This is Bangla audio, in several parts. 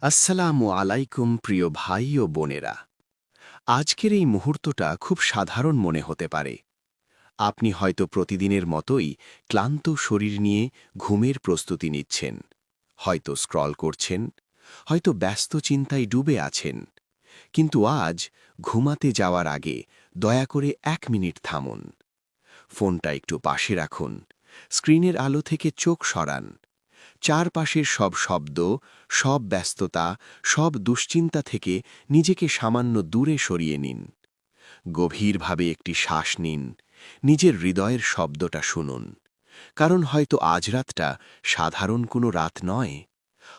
আসসালামু আলাইকুম প্রিয় ভাই ও বোনেরা। আজকের এই মুহূর্তটা খুব সাধারণ মনে হতে পারে। আপনি হয়তো প্রতিদিনের মতোই ক্লান্ত শরীর নিয়ে ঘুমের প্রস্তুতি নিচ্ছেন, হয়তো স্ক্রল করছেন, হয়তো ব্যস্ত চিন্তায় ডুবে আছেন। কিন্তু আজ ঘুমাতে যাওয়ার আগে দয়া করে 1 মিনিট থামুন। ফোনটা একটু পাশে রাখুন, স্ক্রিনের আলো থেকে চোখ সরান। চারপাশের সব শব্দ, সব ব্যস্ততা, সব দুশ্চিন্তা থেকে নিজেকে সামান্য দূরে সরিয়ে নিন। গভীরভাবে একটি শ্বাস নিন, নিজের হৃদয়ের শব্দটা শুনুন। কারণ হয়তো আজ রাতটা সাধারণ কোনো রাত নয়।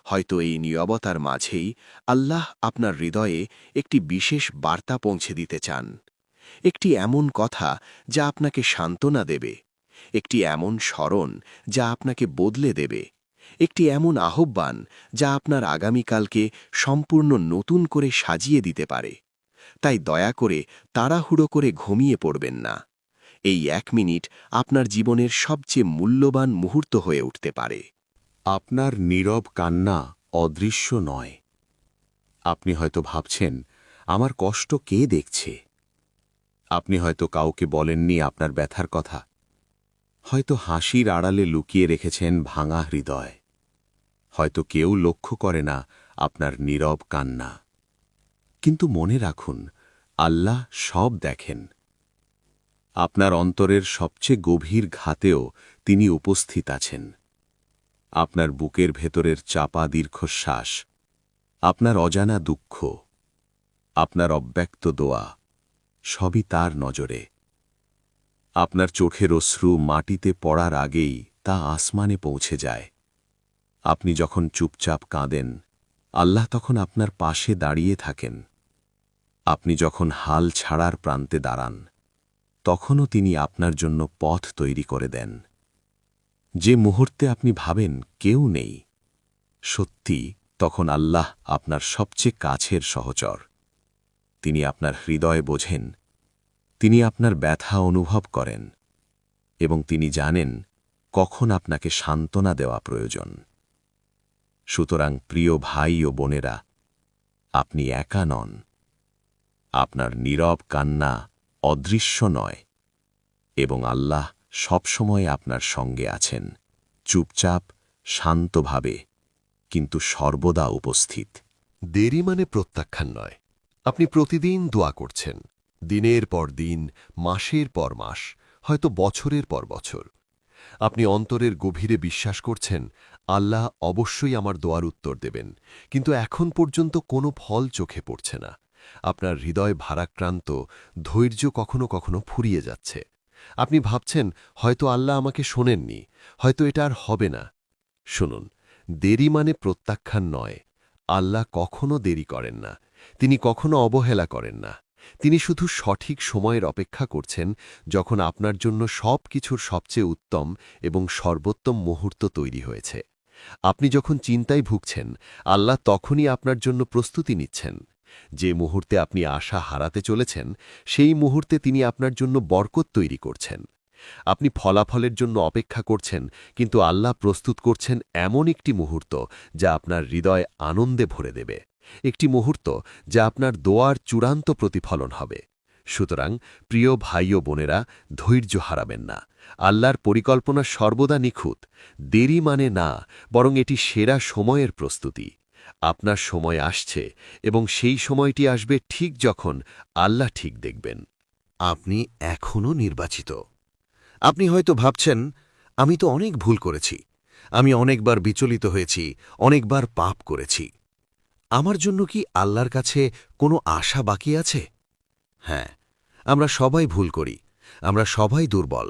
হয়তো এই নীরবতার মাঝেই আল্লাহ আপনার হৃদয়ে একটি বিশেষ বার্তা পৌঁছে দিতে চান। একটি এমন কথা যা আপনাকে সান্ত্বনা দেবে, একটি এমন স্মরণ যা আপনাকে বদলে দেবে, একটি এমন আহ্বান যা আপনার আগামীকালকে সম্পূর্ণ নতুন করে সাজিয়ে দিতে পারে। তাই দয়া করে তাড়াহুড়ো করে ঘুমিয়ে পড়বেন না। এই 1 মিনিট আপনার জীবনের সবচেয়ে মূল্যবান মুহূর্ত হয়ে উঠতে পারে। আপনার নীরব কান্না অদৃশ্য নয়। আপনি হয়তো ভাবছেন, আমার কষ্ট কে দেখছে? আপনি হয়তো কাউকে বলেননি আপনার ব্যথার কথা। হয়তো হাসির আড়ালে লুকিয়ে রেখেছেন ভাঙা হৃদয়। হয়তো কেউ লক্ষ্য করে না আপনার নীরব কান্না। কিন্তু মনে রাখুন, আল্লাহ সব দেখেন। আপনার অন্তরের সবচেয়ে গভীর ঘাতেও তিনি উপস্থিত আছেন। আপনার বুকের ভেতরের চাপা দীর্ঘশ্বাস, আপনার অজানা দুঃখ, আপনার অব্যক্ত দোয়া, সবই তার নজরে। আপনার চোখের অশ্রু মাটিতে পড়ার আগেই তা আসমানে পৌঁছে যায়। আপনি যখন চুপচাপ কাঁদেন, আল্লাহ তখন আপনার পাশে দাঁড়িয়ে থাকেন। আপনি যখন হাল ছাড়ার প্রান্তে দাঁড়ান, তখনও তিনি আপনার জন্য পথ তৈরি করে দেন। যে মুহূর্তে আপনি ভাবেন কেউ নেই, সত্যি তখন আল্লাহ আপনার সবচেয়ে কাছের সহচর। তিনি আপনার হৃদয় বোঝেন, তিনি আপনার ব্যথা অনুভব করেন, এবং তিনি জানেন কখন আপনাকে সান্ত্বনা দেওয়া প্রয়োজন। সুতরাং প্রিয় ভাই ও বোনেরা, আপনি একা নন। আপনার নীরব কান্না অদৃশ্য নয়, এবং আল্লাহ সবসময় আপনার সঙ্গে আছেন, চুপচাপ, শান্তভাবে, কিন্তু সর্বদা উপস্থিত। দেরি মানে প্রত্যাখ্যান নয়। আপনি প্রতিদিন দোয়া করছেন, দিনের পর দিন, মাসের পর মাস, হয়তো বছরের পর বছর। আপনি অন্তরের গভীরে বিশ্বাস করছেন, আল্লাহ অবশ্যই আমার দোয়ার উত্তর দেবেন, কিন্তু এখন পর্যন্ত কোনো ফল চোখে পড়ছে না। আপনার হৃদয় ভারাক্রান্ত, ধৈর্য কখনো কখনো ফুরিয়ে যাচ্ছে। আপনি ভাবছেন, হয়তো আল্লাহ আমাকে শোনেননি, হয়তো এটা আর হবে না। শুনুন, দেরি মানে প্রত্যাখ্যান নয়। আল্লাহ কখনো দেরি করেন না, তিনি কখনো অবহেলা করেন না। তিনি শুধু সঠিক সময়ের অপেক্ষা করছেন, যখন আপনার জন্য সব কিছুর সবচেয়ে উত্তম এবং সর্বোত্তম মুহূর্ত তৈরি হয়েছে। আপনি যখন চিন্তায় ভুগছেন, আল্লাহ তখনই আপনার জন্য প্রস্তুতি নিচ্ছেন। যে মুহূর্তে আপনি আশা হারাতে চলেছেন, সেই মুহূর্তে তিনি আপনার জন্য বরকত তৈরি করছেন। আপনি ফলাফলের জন্য অপেক্ষা করছেন, কিন্তু আল্লাহ প্রস্তুত করছেন এমন একটি মুহূর্ত যা আপনার হৃদয় আনন্দে ভরে দেবে, একটি মুহূর্ত যা আপনার দোয়ার চূড়ান্ত প্রতিফলন হবে। সুতরাং প্রিয় ভাই ও বোনেরা, ধৈর্য হারাবেন না। আল্লাহর পরিকল্পনা সর্বদা নিখুঁত। দেরি মানে না, বরং এটি সেরা সময়ের প্রস্তুতি। আপনার সময় আসছে, এবং সেই সময়টি আসবে ঠিক যখন আল্লাহ ঠিক দেখবেন। আপনি এখনও নির্বাচিত। আপনি হয়তো ভাবছেন, আমি তো অনেক ভুল করেছি, আমি অনেকবার বিচলিত হয়েছি, অনেকবার পাপ করেছি। আমার জন্য কি আল্লাহর কাছে কোনো আশা বাকি আছে? হ্যাঁ, আমরা সবাই ভুল করি, আমরা সবাই দুর্বল,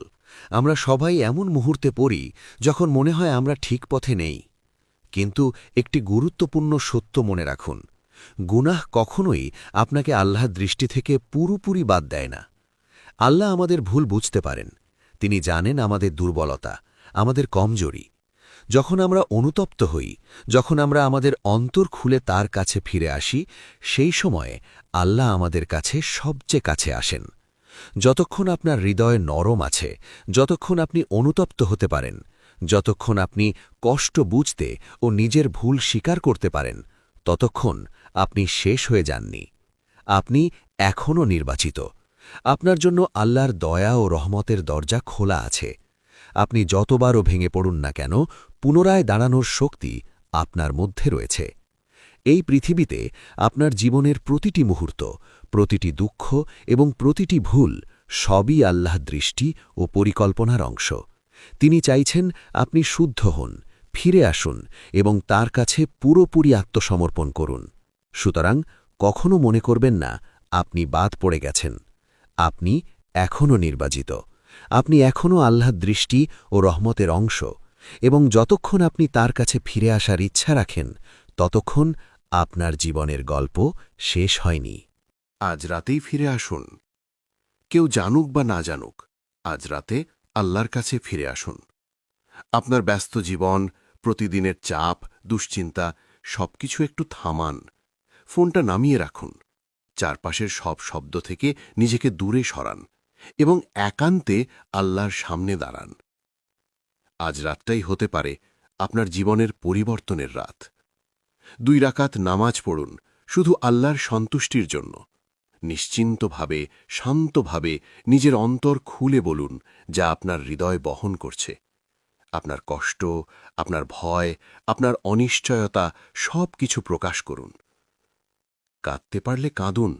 আমরা সবাই এমন মুহূর্তে পড়ি যখন মনে হয় আমরা ঠিক পথে নেই। কিন্তু একটি গুরুত্বপূর্ণ সত্য মনে রাখুন, গুনাহ কখনোই আপনাকে আল্লাহর দৃষ্টি থেকে পুরোপুরি বাদ দেয় না। আল্লাহ আমাদের ভুল বুঝতে পারেন, তিনি জানেন আমাদের দুর্বলতা, আমাদের কমজোরি। যখন আমরা অনুতপ্ত হই, যখন আমরা আমাদের অন্তর খুলে তার কাছে ফিরে আসি, সেই সময়ে আল্লাহ আমাদের কাছে সবচেয়ে কাছে আসেন। যতক্ষণ আপনার হৃদয় নরম আছে, যতক্ষণ আপনি অনুতপ্ত হতে পারেন, যতক্ষণ আপনি কষ্ট বুঝতে ও নিজের ভুল স্বীকার করতে পারেন, ততক্ষণ আপনি শেষ হয়ে যাননি। আপনি এখনও নির্বাচিত। আপনার জন্য আল্লাহর দয়া ও রহমতের দরজা খোলা আছে। আপনি যতবারও ভেঙে পড়ুন না কেন, পুনরায় দাঁড়ানোর শক্তি আপনার মধ্যে রয়েছে। এই পৃথিবীতে আপনার জীবনের প্রতিটি মুহূর্ত, প্রতিটি দুঃখ এবং প্রতিটি ভুল সবই আল্লাহর দৃষ্টি ও পরিকল্পনার অংশ। তিনি চাইছেন আপনি শুদ্ধ হন, ফিরে আসুন এবং তার কাছে পুরোপুরি আত্মসমর্পণ করুন। সুতরাং কখনো মনে করবেন না আপনি বাদ পড়ে গেছেন। আপনি এখনও নির্বাচিত। আপনি এখনও আল্লাহর দৃষ্টি ও রহমতের অংশ, এবং যতক্ষণ আপনি তার কাছে ফিরে আসার ইচ্ছা রাখেন, ততক্ষণ আপনার জীবনের গল্প শেষ হয়নি। আজ রাতেই ফিরে আসুন। কেউ জানুক বা না জানুক, আজ রাতে আল্লাহর কাছে ফিরে আসুন। আপনার ব্যস্ত জীবন, প্রতিদিনের চাপ, দুশ্চিন্তা সবকিছু একটু থামান। ফোনটা নামিয়ে রাখুন। চারপাশের সব শব্দ থেকে নিজেকে দূরে সরান এবং একান্তে আল্লাহর সামনে দাঁড়ান। আজ রাতটাই হতে পারে আপনার জীবনের পরিবর্তনের রাত। 2 রাকাত নামাজ পড়ুন, শুধু আল্লাহর সন্তুষ্টির জন্য। নিশ্চিন্তভাবে, শান্তভাবে নিজের অন্তর খুলে বলুন যা আপনার হৃদয় বহন করছে। আপনার কষ্ট, আপনার ভয়, আপনার অনিশ্চয়তা সব কিছু প্রকাশ করুন। কাঁদতে পারলে কাঁদুন।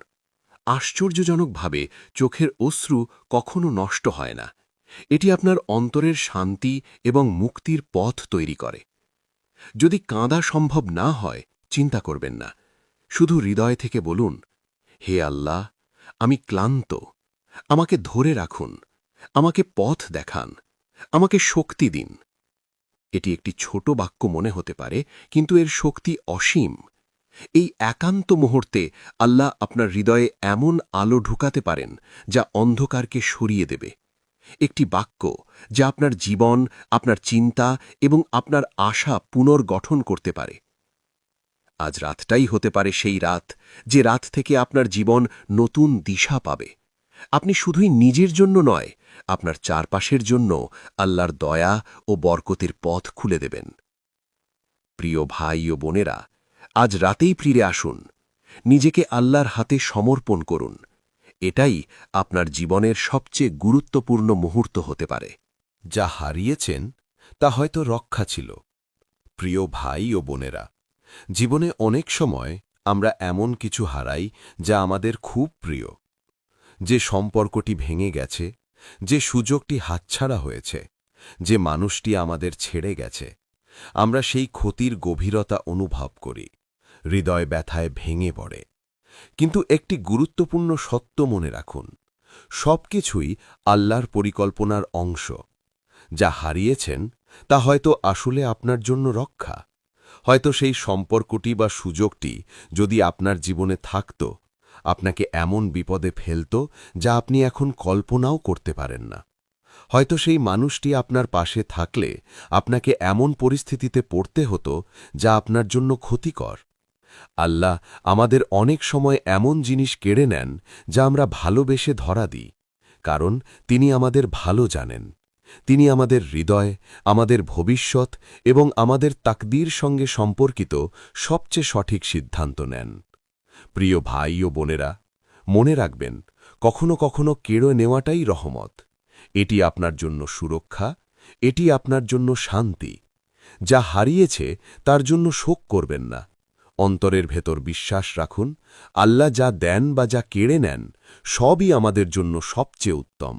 আশ্চর্যজনকভাবে চোখের অশ্রু কখনো নষ্ট হয় না। এটি আপনার অন্তরের শান্তি এবং মুক্তির পথ তৈরি করে। যদি কাঁদা সম্ভব না হয়, চিন্তা করবেন না। শুধু হৃদয় থেকে বলুন, হে আল্লাহ, আমি ক্লান্ত, আমাকে ধরে রাখুন, আমাকে পথ দেখান, আমাকে শক্তি দিন। এটি একটি ছোট বাক্য মনে হতে পারে, কিন্তু এর শক্তি অসীম। এই একান্ত মুহূর্তে আল্লাহ আপনার হৃদয়ে এমন আলো ঢুকাতে পারেন যা অন্ধকারকে সরিয়ে দেবে। একটি বাক্য যা আপনার জীবন, আপনার চিন্তা এবং আপনার আশা পুনর্গঠন করতে পারে। আজ রাতটাই হতে পারে সেই রাত, যে রাত থেকে আপনার জীবন নতুন দিশা পাবে। আপনি শুধুই নিজের জন্য নয়, আপনার চারপাশের জন্য আল্লাহর দয়া ও বরকতের পথ খুলে দেবেন। প্রিয় ভাই ও বোনেরা, আজ রাতেই ফিরে আসুন। নিজেকে আল্লাহর হাতে সমর্পণ করুন। এটাই আপনার জীবনের সবচেয়ে গুরুত্বপূর্ণ মুহূর্ত হতে পারে। যা হারিয়েছেন তা হয়তো রক্ষা ছিল। প্রিয় ভাই ও বোনেরা, জীবনে অনেক সময় আমরা এমন কিছু হারাই যা আমাদের খুব প্রিয়। যে সম্পর্কটি ভেঙে গেছে, যে সুযোগটি হাতছাড়া হয়েছে, যে মানুষটি আমাদের ছেড়ে গেছে, আমরা সেই ক্ষতির গভীরতা অনুভব করি, হৃদয় ব্যথায় ভেঙে পড়ে। কিন্তু একটি গুরুত্বপূর্ণ সত্য মনে রাখুন, সবকিছুই আল্লাহর পরিকল্পনার অংশ। যা হারিয়েছেন তা হয়তো আসলে আপনার জন্য রক্ষা। হয়তো সেই সম্পর্কটি বা সুযোগটি যদি আপনার জীবনে থাকত, আপনাকে এমন বিপদে ফেলত যা আপনি এখন কল্পনাও করতে পারেন না। হয়তো সেই মানুষটি আপনার পাশে থাকলে আপনাকে এমন পরিস্থিতিতে পড়তে হতো যা আপনার জন্য ক্ষতিকর। আল্লাহ আমাদের অনেক সময় এমন জিনিস কেড়ে নেন যা আমরা ভালোবেসে ধরা দিই, কারণ তিনি আমাদের ভালো জানেন। তিনি আমাদের হৃদয়, আমাদের ভবিষ্যৎ এবং আমাদের তাকদীর সঙ্গে সম্পর্কিত সবচেয়ে সঠিক সিদ্ধান্ত নেন। প্রিয় ভাই ও বোনেরা, মনে রাখবেন, কখনো কখনো কেড়ে নেওয়াটাই রহমত। এটি আপনার জন্য সুরক্ষা, এটি আপনার জন্য শান্তি। যা হারিয়েছে তার জন্য শোক করবেন না। অন্তরের ভেতর বিশ্বাস রাখুন, আল্লাহ যা দেন বা যা কেড়ে নেন সবই আমাদের জন্য সবচেয়ে উত্তম।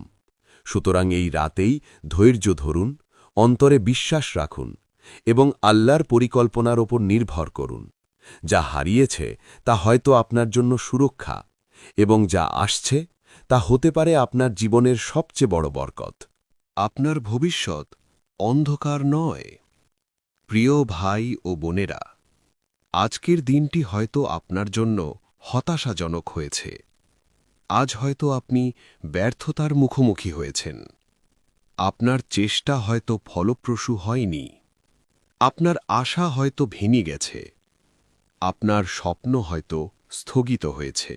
সুতরাং এই রাতেই ধৈর্য ধরুন, অন্তরে বিশ্বাস রাখুন এবং আল্লাহর পরিকল্পনার ওপর নির্ভর করুন। যা হারিয়েছে তা হয়তো আপনার জন্য সুরক্ষা, এবং যা আসছে তা হতে পারে আপনার জীবনের সবচেয়ে বড় বরকত। আপনার ভবিষ্যৎ অন্ধকার নয়। প্রিয় ভাই ও বোনেরা, আজকের দিনটি হয়তো আপনার জন্য হতাশাজনক হয়েছে। আজ হয়তো আপনি ব্যর্থতার মুখোমুখি হয়েছেন। আপনার চেষ্টা হয়তো ফলপ্রসূ হয়নি। আপনার আশা হয়তো ভেঙে গেছে। আপনার স্বপ্ন হয়তো স্থগিত হয়েছে।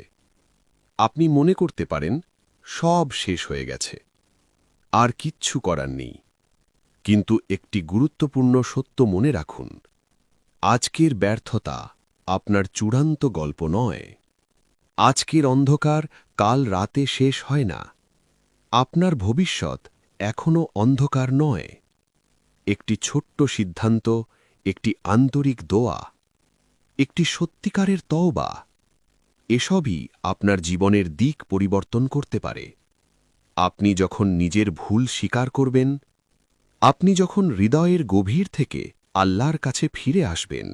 আপনি মনে করতে পারেন সব শেষ হয়ে গেছে, আর কিচ্ছু করার নেই। কিন্তু একটি গুরুত্বপূর্ণ সত্য মনে রাখুন, আজকের ব্যর্থতা আপনার চূড়ান্ত গল্প নয়। আজকের অন্ধকার কাল রাতে শেষ হয় না। আপনার ভবিষ্যৎ এখনও অন্ধকার নয়। একটি ছোট্ট সিদ্ধান্ত, একটি আন্তরিক দোয়া, একটি সত্যিকারের তওবা, এসবই আপনার জীবনের দিক পরিবর্তন করতে পারে। আপনি যখন নিজের ভুল স্বীকার করবেন, আপনি যখন হৃদয়ের গভীর থেকে আল্লাহর কাছে ফিরে আসবেন,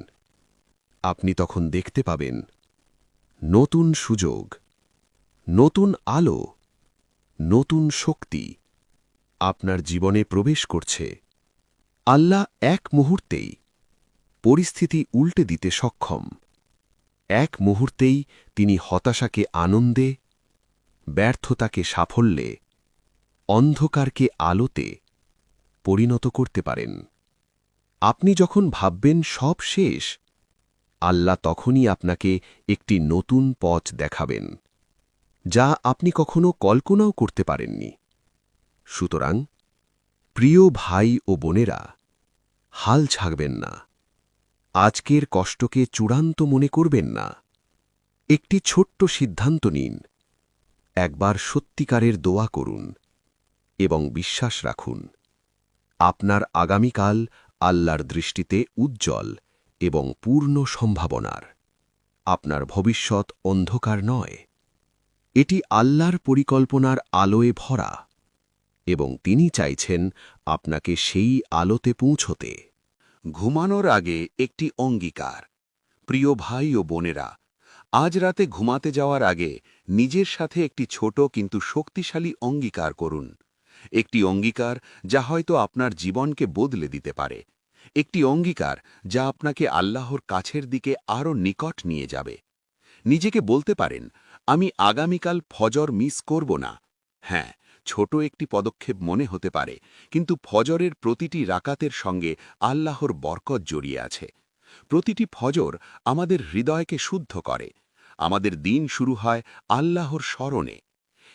আপনি তখন দেখতে পাবেন নতুন সুযোগ, নতুন আলো, নতুন শক্তি আপনার জীবনে প্রবেশ করছে। আল্লাহ এক মুহূর্তেই পরিস্থিতি উল্টে দিতে সক্ষম। এক মুহূর্তেই তিনি হতাশাকে আনন্দে, ব্যর্থতাকে সাফল্যে, অন্ধকারকে আলোতে পরিণত করতে পারেন। আপনি যখন ভাববেন সব শেষ, আল্লাহ তখনই আপনাকে একটি নতুন পথ দেখাবেন, যা আপনি কখনো কল্পনাও করতে পারেননি। সুতরাং প্রিয় ভাই ও বোনেরা, হাল ছাড়বেন না। আজকের কষ্টকে চূড়ান্ত মনে করবেন না। একটি ছোট্ট সিদ্ধান্ত নিন, একবার সত্যিকারের দোয়া করুন এবং বিশ্বাস রাখুন আপনার আগামীকাল আল্লাহর দৃষ্টিতে উজ্জ্বল এবং পূর্ণ সম্ভাবনার। আপনার ভবিষ্যৎ অন্ধকার নয়, এটি আল্লাহর পরিকল্পনার আলোয় ভরা এবং তিনি চাইছেন আপনাকে সেই আলোতে পৌঁছতে। ঘুমানোর আগে একটি অঙ্গীকার। প্রিয় ভাই ও বোনেরা, আজ রাতে ঘুমাতে যাওয়ার আগে নিজের সাথে একটি ছোট কিন্তু শক্তিশালী অঙ্গীকার করুন। একটি অঙ্গীকার যা হয়তো আপনার জীবনকে বদলে দিতে পারে। একটি অঙ্গীকার যা আপনাকে আল্লাহর কাছের দিকে আরও নিকট নিয়ে যাবে। নিজেকে বলতে পারেন, আমি আগামীকাল ফজর মিস করব না। হ্যাঁ, ছোট একটি পদক্ষেপ মনে হতে পারে, কিন্তু ফজরের প্রতিটি রাকাতের সঙ্গে আল্লাহর বরকত জড়িয়ে আছে। প্রতিটি ফজর আমাদের হৃদয়কে শুদ্ধ করে। আমাদের দিন শুরু হয় আল্লাহর স্মরণে।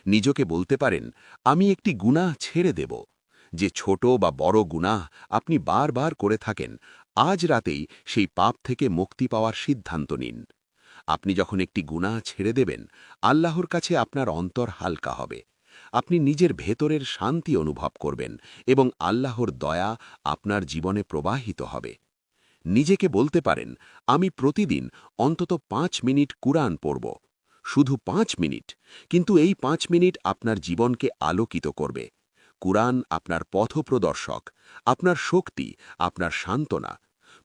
নিজকে বলতে পারেন, আমি একটি গুনাহ ছেড়ে দেব। যে ছোট বা বড় গুনাহ আপনি বারবার করে থাকেন, আজ রাতেই সেই পাপ থেকে মুক্তি পাওয়ার সিদ্ধান্ত নিন। আপনি যখন একটি গুনাহ ছেড়ে দেবেন, আল্লাহর কাছে আপনার অন্তর হালকা হবে। আপনি নিজের ভেতরের শান্তি অনুভব করবেন এবং আল্লাহর দয়া আপনার জীবনে প্রবাহিত হবে। নিজেকে বলতে পারেন, আমি প্রতিদিন অন্তত 5 মিনিট কুরআন পড়ব। শুধু 5 মিনিট, কিন্তু এই 5 মিনিট আপনার জীবনকে আলোকিত করবে। কুরআন আপনার পথপ্রদর্শক, আপনার শক্তি, আপনার সান্ত্বনা।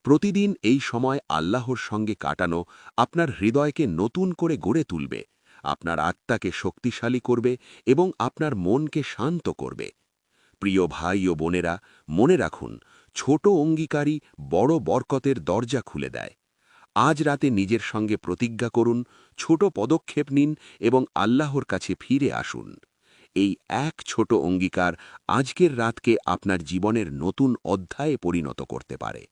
প্রতিদিন এই সময় আল্লাহর সঙ্গে কাটানো আপনার হৃদয়কে নতুন করে গড়ে তুলবে, আপনার আত্মাকে শক্তিশালী করবে এবং আপনার মনকে শান্ত করবে। প্রিয় ভাই ও বোনেরা, মনে রাখুন, ছোট অঙ্গীকারই বড় বরকতের দরজা খুলে দেয়। আজ রাতে নিজের সঙ্গে প্রতিজ্ঞা করুন, ছোট পদক্ষেপ নিন এবং আল্লাহর কাছে ফিরে আসুন। এই এক ছোট অঙ্গীকার আজকের রাতকে আপনার জীবনের নতুন অধ্যায়ে পরিণত করতে পারে।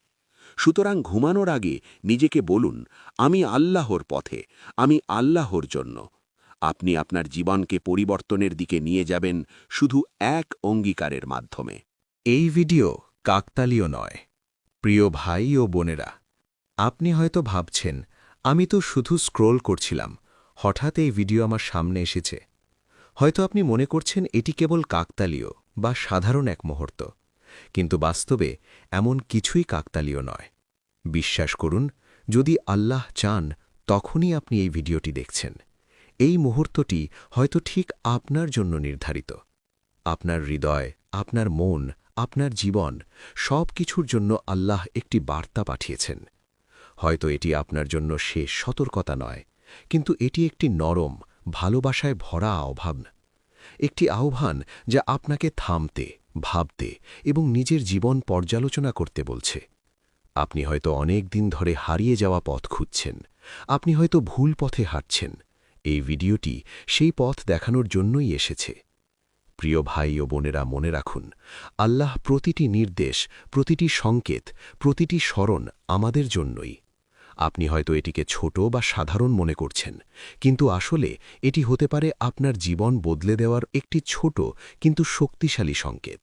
সুতরাং ঘুমানোর আগে নিজেকে বলুন, আমি আল্লাহর পথে, আমি আল্লাহর জন্য। আপনি আপনার জীবনকে পরিবর্তনের দিকে নিয়ে যাবেন শুধু এক অঙ্গীকারের মাধ্যমে। এই ভিডিও কাকতালীয় নয়। প্রিয় ভাই ও বোনেরা, আপনি হয়তো ভাবছেন, আমি তো শুধু স্ক্রোল করছিলাম, হঠাৎ এই ভিডিও আমার সামনে এসেছে। হয়তো আপনি মনে করছেন এটি কেবল কাকতালীয় বা সাধারণ এক মুহূর্ত, কিন্তু বাস্তবে এমন কিছুই কাকতালীয় নয়। বিশ্বাস করুন, যদি আল্লাহ চান তখনই আপনি এই ভিডিওটি দেখছেন। এই মুহূর্তটি হয়তো ঠিক আপনার জন্য নির্ধারিত। আপনার হৃদয়, আপনার মন, আপনার জীবন, সব কিছুর জন্য আল্লাহ একটি বার্তা পাঠিয়েছেন। হয়তো এটি আপনার জন্য শেষ সতর্কতা নয়, কিন্তু এটি একটি নরম, ভালোবাসায় ভরা আহ্বান। একটি আহ্বান যা আপনাকে থামতে, ভাবতে এবং নিজের জীবন পর্যালোচনা করতে বলছে। আপনি হয়তো অনেক দিন ধরে হারিয়ে যাওয়া পথ খুঁজছেন, আপনি হয়তো ভুল পথে হাঁটছেন। এই ভিডিওটি সেই পথ দেখানোর জন্যই এসেছে। প্রিয় ভাই ও বোনেরা, মনে রাখুন, আল্লাহ প্রতিটি নির্দেশ, প্রতিটি সংকেত, প্রতিটি স্মরণ আমাদের জন্যই। আপনি হয়তো এটিকে ছোট বা সাধারণ মনে করছেন, কিন্তু আসলে এটি হতে পারে আপনার জীবন বদলে দেওয়ার একটি ছোট কিন্তু শক্তিশালী সংকেত।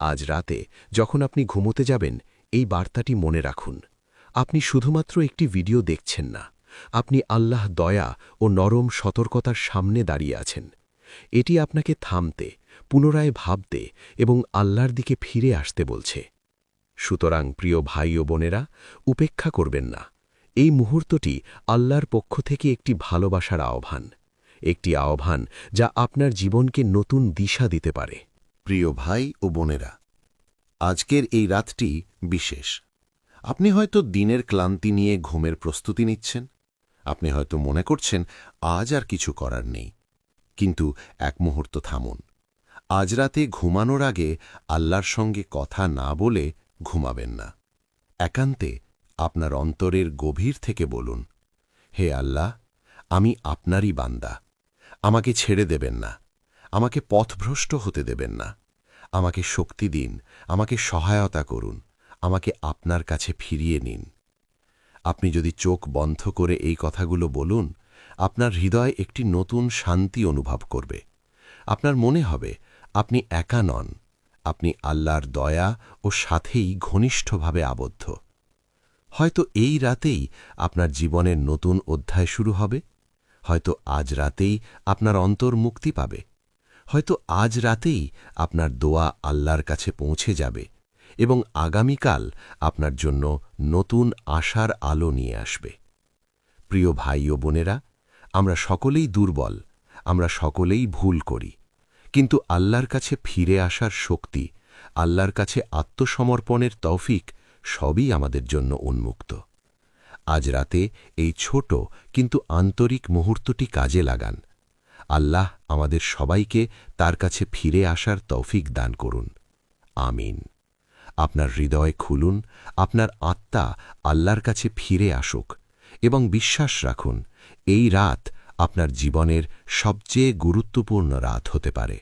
আজ রাতে যখন আপনি ঘুমোতে যাবেন, এই বার্তাটি মনে রাখুন। আপনি শুধুমাত্র একটি ভিডিও দেখছেন না, আপনি আল্লাহ দয়া ও নরম সতর্কতার সামনে দাঁড়িয়ে আছেন। এটি আপনাকে থামতে, পুনরায় ভাবতে এবং আল্লাহর দিকে ফিরে আসতে বলছে। সুতরাং প্রিয় ভাই ও বোনেরা, উপেক্ষা করবেন না। এই মুহূর্তটি আল্লাহর পক্ষ থেকে একটি ভালোবাসার আহ্বান, একটি আহ্বান যা আপনার জীবনকে নতুন দিশা দিতে পারে। প্রিয় ভাই ও বোনেরা, আজকের এই রাতটি বিশেষ। আপনি হয়তো দিনের ক্লান্তি নিয়ে ঘুমের প্রস্তুতি নিচ্ছেন। আপনি হয়তো মনে করছেন আজ আর কিছু করার নেই। কিন্তু এক মুহূর্ত থামুন। আজ রাতে ঘুমানোর আগে আল্লাহর সঙ্গে কথা না বলে ঘুমাবেন না। একান্তে আপনার অন্তরের গভীর থেকে বলুন, হে আল্লাহ, আমি আপনারই বান্দা। আমাকে ছেড়ে দেবেন না, আমাকে পথভ্রষ্ট হতে দেবেন না। আমাকে শক্তি দিন, আমাকে সহায়তা করুন, আমাকে আপনার কাছে ফিরিয়ে নিন। আপনি যদি চোখ বন্ধ করে এই কথাগুলো বলুন, আপনার হৃদয় একটি নতুন শান্তি অনুভব করবে। আপনার মনে হবে আপনি একা নন, আপনি আল্লাহর দয়া ও সাথেই ঘনিষ্ঠভাবে আবদ্ধ। হয়তো এই রাতেই আপনার জীবনের নতুন অধ্যায় শুরু হবে। হয়তো আজ রাতেই আপনার অন্তর মুক্তি পাবে। হয়তো আজ রাতেই আপনার দোয়া আল্লাহর কাছে পৌঁছে যাবে এবং আগামীকাল আপনার জন্য নতুন আশার আলো নিয়ে আসবে। প্রিয় ভাই ও বোনেরা, আমরা সকলেই দুর্বল, আমরা সকলেই ভুল করি। কিন্তু আল্লাহর কাছে ফিরে আসার শক্তি, আল্লাহর কাছে আত্মসমর্পণের তৌফিক সবই আমাদের জন্য উন্মুক্ত। আজ রাতে এই ছোট কিন্তু আন্তরিক মুহূর্তটি কাজে লাগান। আল্লাহ আমাদের সবাইকে তার কাছে ফিরে আসার তৌফিক দান করুন। আমিন। আপনার হৃদয় খুলুন, আপনার আত্মা আল্লাহর কাছে ফিরে আসুক এবং বিশ্বাস রাখুন, এই রাত আপনার জীবনের সবচেয়ে গুরুত্বপূর্ণ রাত হতে পারে।